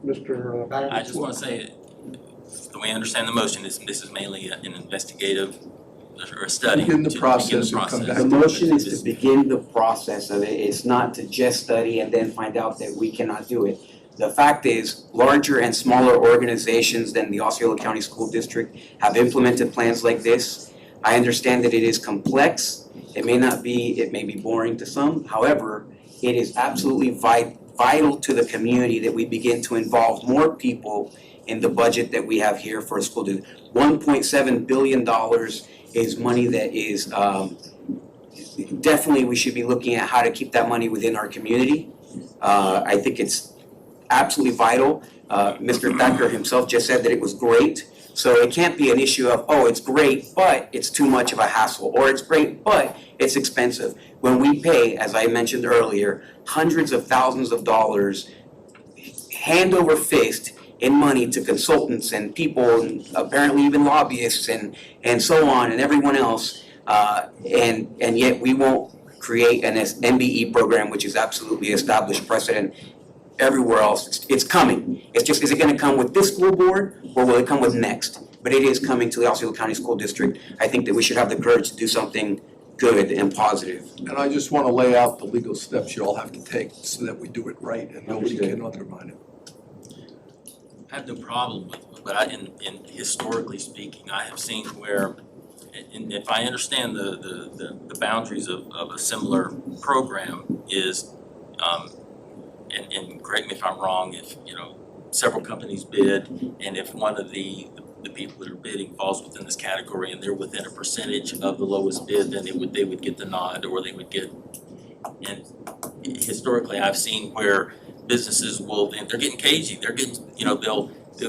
Mr. I just want to say, the way I understand the motion is this is mainly an investigative or a study. Begin the to process begin the and come process. back. The motion is to begin the process of it. It's not to just study and then find out that we cannot do it. The fact is, larger and smaller organizations than the Osceola County School District have implemented plans like this. I understand that it is complex. It may be boring to some. However, it is absolutely vital to the community that we begin to involve more people in the budget that we have here for a school district. $1.7 billion is money that is, definitely we should be looking at how to keep that money within our community. I think it's absolutely vital. Mr. Thacker himself just said that it was great. So it can't be an issue of, oh, it's great, but it's too much of a hassle, or it's great, but it's expensive. When we pay, as I mentioned earlier, hundreds of thousands of dollars, hand over fist in money to consultants and people, and apparently even lobbyists and so on, and everyone else, and yet we won't create an MBE program, which is absolutely established precedent everywhere else. It's coming. It's just, is it gonna come with this school board, or will it come with next? But it is coming to the Osceola County School District. I think that we should have the courage to do something good and positive. And I just want to lay out the legal steps you all have to take so that we do it right and nobody can undermine it. I have no problem with it, but in historically speaking, I have seen where, and if I understand the boundaries of a similar program is, and correct me if I'm wrong, if, several companies bid, and if one of the people that are bidding falls within this category and they're within a percentage of the lowest bid, then they would get the nod, or they would get, and historically I've seen where businesses will, and they're getting cagey, they're getting,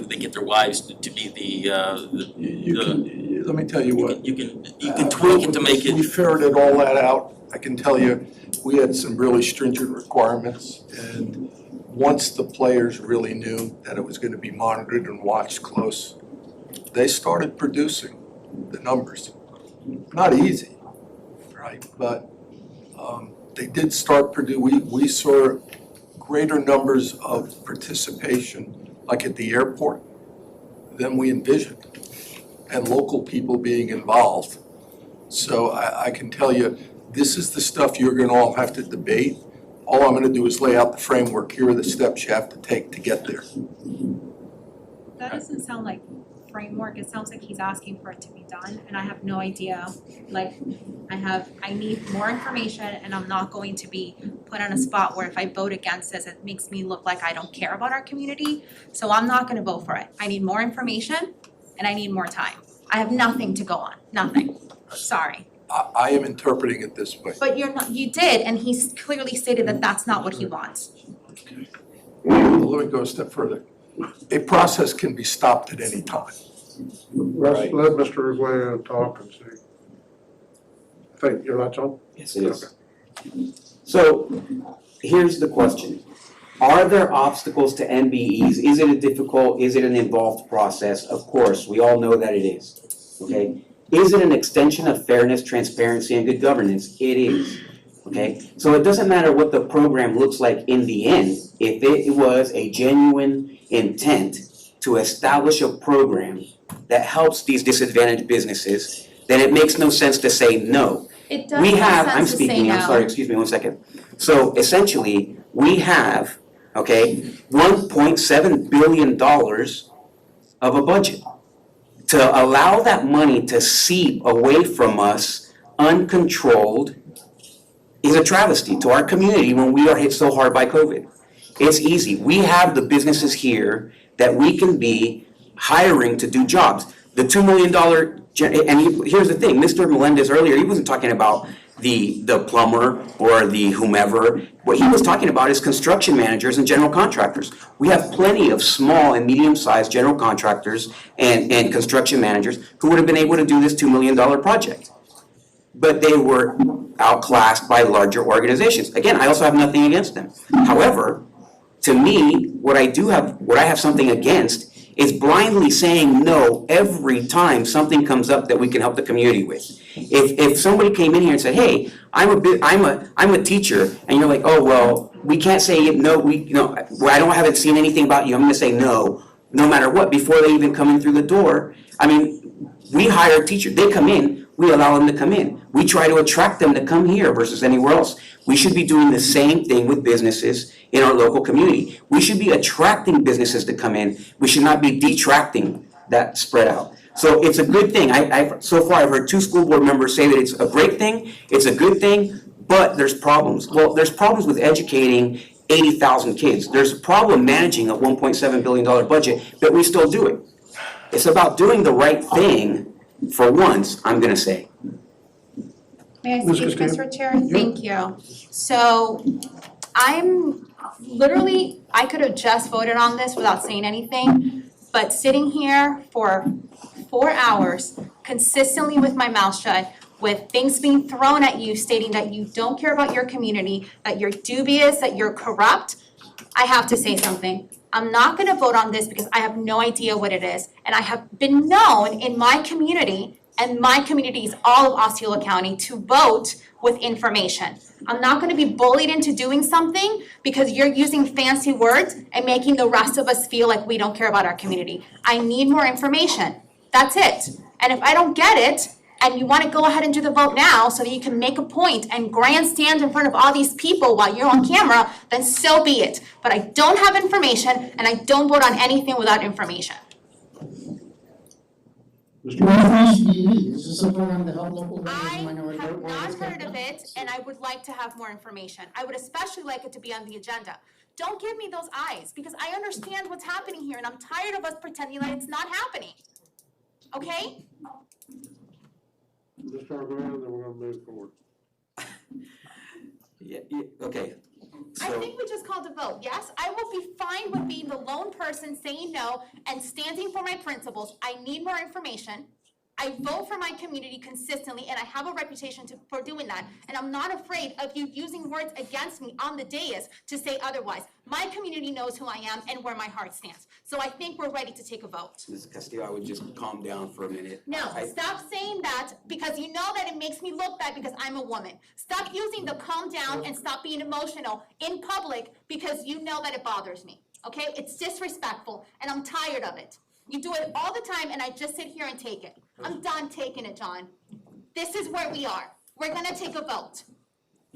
they get their wives to be Let me tell you what. you can tweak it to make it. We ferreted all that out. I can tell you, we had some really stringent requirements, and once the players really knew that it was going to be monitored and watched close, they started producing the numbers. Not easy, right? But they did start we saw greater numbers of participation, like at the airport, than we envisioned, and local people being involved. So I can tell you, this is the stuff you're gonna all have to debate. All I'm gonna do is lay out the framework. Here are the steps you have to take to get there. That doesn't sound like framework, it sounds like he's asking for it to be done, and I have no idea, like, I need more information, and I'm not going to be put on a spot where if I vote against this, it makes me look like I don't care about our community, so I'm not gonna vote for it. I need more information, and I need more time. I have nothing to go on, nothing, sorry. I am interpreting it this way. But you did, and he's clearly stated that that's not what he wants. Let me go a step further. A process can be stopped at any time. Let's let Mr. Arguello talk and see. I think your light's on? Yes, it is. So here's the question. Are there obstacles to MBEs? Is it an involved process? Of course, we all know that it is, okay? Is it an extension of fairness, transparency, and good governance? It is, okay? So it doesn't matter what the program looks like in the end. If it was a genuine intent to establish a program that helps these disadvantaged businesses, then it makes no sense to say no. It does We make have, sense I'm to say speaking, no. I'm sorry, excuse me one second. So essentially, we have, okay, $1.7 billion of a budget. To allow that money to seep away from us uncontrolled is a travesty to our community when we are hit so hard by COVID. It's easy. We have the businesses here that we can be hiring to do jobs. The $2 million, here's the thing, Mr. Melendez earlier, he wasn't talking about the plumber or the whomever. What he was talking about is construction managers and general contractors. We have plenty of small and medium-sized general contractors and construction managers who would have been able to do this $2 million project. But they were outclassed by larger organizations. Again, I also have nothing against them. However, to me, what I have something against is blindly saying no every time something comes up that we can help the community with. If somebody came in here and said, hey, I'm a teacher, and you're like, oh, well, we can't say no, haven't seen anything about you, I'm gonna say no matter what, before they even come in through the door. I mean, we hire teachers, they come in, we allow them to come in. We try to attract them to come here versus anywhere else. We should be doing the same thing with businesses in our local community. We should be attracting businesses to come in. We should not be detracting that spread out. So it's a good thing. So far I've heard 2 school board members say that it's a great thing, it's a good thing, but there's problems. Well, there's problems with educating 80,000 kids. There's a problem managing a $1.7 billion budget, but we still do it. It's about doing the right thing for once, I'm gonna say. May I Ms. speak, Castillo? Mr. Chair? Thank you. So I'm literally, I could have just voted on this without saying anything, but sitting here for 4 hours consistently with my mouth shut, with things being thrown at you stating that you don't care about your community, that you're dubious, that you're corrupt, I have to say something. I'm not gonna vote on this because I have no idea what it is. And I have been known in my community, and my community is all of Osceola County, to vote with information. I'm not gonna be bullied into doing something because you're using fancy words and making the rest of us feel like we don't care about our community. I need more information. That's it. And if I don't get it, and you wanna go ahead and do the vote now so that you can make a point and grandstand in front of all these people while you're on camera, then so be it. But I don't have information, and I don't vote on anything without information. Mr. What is MBE? Is this a program to help local I governments and minority have not organizations? heard of it, and I would like to have more information. I would especially like it to be on the agenda. Don't give me those eyes, because I understand what's happening here, and I'm tired of us pretending that it's not happening. Okay? Mr. Arguello, then we're gonna move forward. Okay. I So, think we just called a vote, yes? I will be fine with being the lone person saying no and standing for my principles. I need more information. I vote for my community consistently, and I have a reputation for doing that. And I'm not afraid of you using words against me on the dais to say otherwise. My community knows who I am and where my heart stands. So I think we're ready to take a vote. Mrs. Castillo, I would just calm down for a minute. No, I- stop saying that, because you know that it makes me look bad because I'm a woman. Stop using the calm down and stop being emotional in public because you know that it bothers me, okay? It's disrespectful, and I'm tired of it. You do it all the time, and I just sit here and take it. I'm done taking it, John. This is where we are. We're gonna take a vote.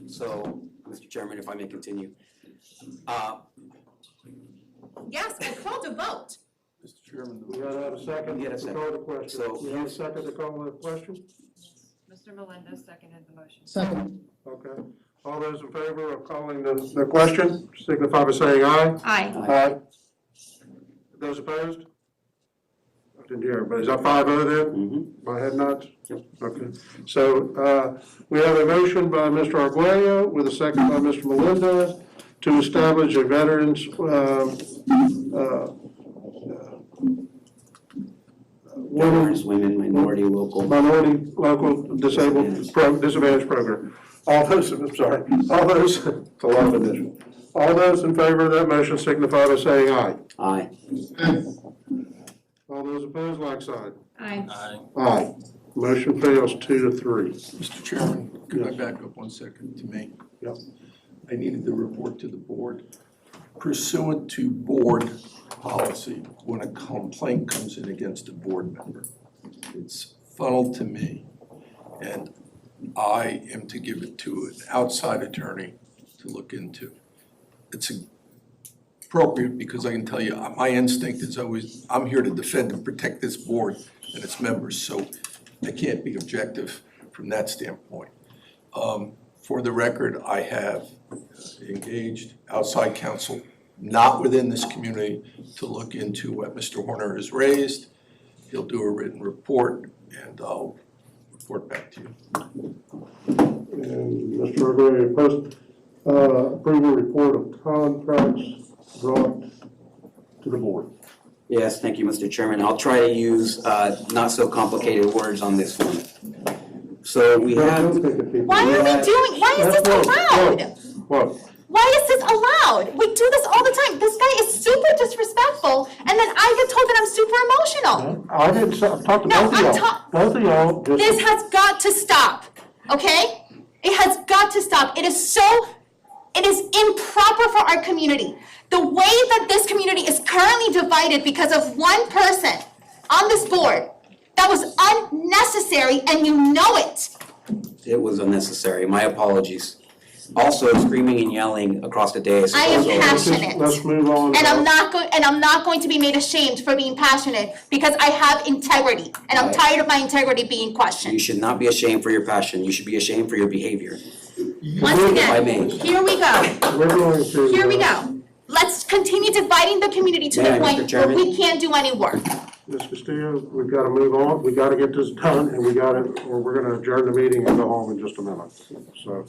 So, Mr. Chairman, if I may continue. Yes, I called a vote. Mr. Chairman, We gotta have a second Get a to second. call the question. So- You have a second to call the question? Mr. Melendez seconded the motion. Second. Okay. All those in favor of calling the question, signify by saying aye. Aye. Aye. Those opposed? I didn't hear, but is that 5-0 then? My head nods? Yep. Okay. So, we have a motion by Mr. Arguello with a second by Mr. Melendez to establish a veterans, Women, minority, local. minority, local, disadvantaged program. All those, I'm sorry, all those, it's a lot of addition. All those in favor of that motion signify by saying aye. Aye. All those opposed, like sign. Aye. Aye. Motion fails 2-3. Mr. Chairman, could I back up 1 second to me? Yep. I needed to report to the board. Pursuant to board policy, when a complaint comes in against a board member, it's funneled to me, and I am to give it to an outside attorney to look into. It's appropriate because I can tell you, my instinct is always, I'm here to defend and protect this board and its members, so I can't be objective from that standpoint. For the record, I have engaged outside counsel, not within this community, to look into what Mr. Horner has raised. He'll do a written report, and I'll report back to you. And Mr. Arguello, post approval report of contracts brought to the board. Yes, thank you, Mr. Chairman. I'll try to use not so complicated words on this one. So we have, Don't think of people. Why are we doing, why is this allowed? What? Why is this allowed? We do this all the time. This guy is super disrespectful, and then I get told that I'm super emotional. I didn't, I've talked to No, both of I'm y'all. Both of y'all This just, has got to stop, okay? It has got to stop. It is so It is improper for our community. The way that this community is currently divided because of one person on this board, that was unnecessary and you know it. It was unnecessary, my apologies. Also, screaming and yelling across the dais is I am also- passionate. Let's move on. And I'm not going to be made ashamed for being passionate because I have integrity and I'm tired of my integrity being You questioned. should not be ashamed for your passion, you should be ashamed for your behavior. Once If I again, may. here we go. We're going to. Here we go. Let's continue dividing the community to May the I, Mr. point where Chairman? we can't do any work. Ms. Castillo, we've got to move on, we got to get this done, and we got to, or we're going to adjourn the meeting and go home in just a minute. So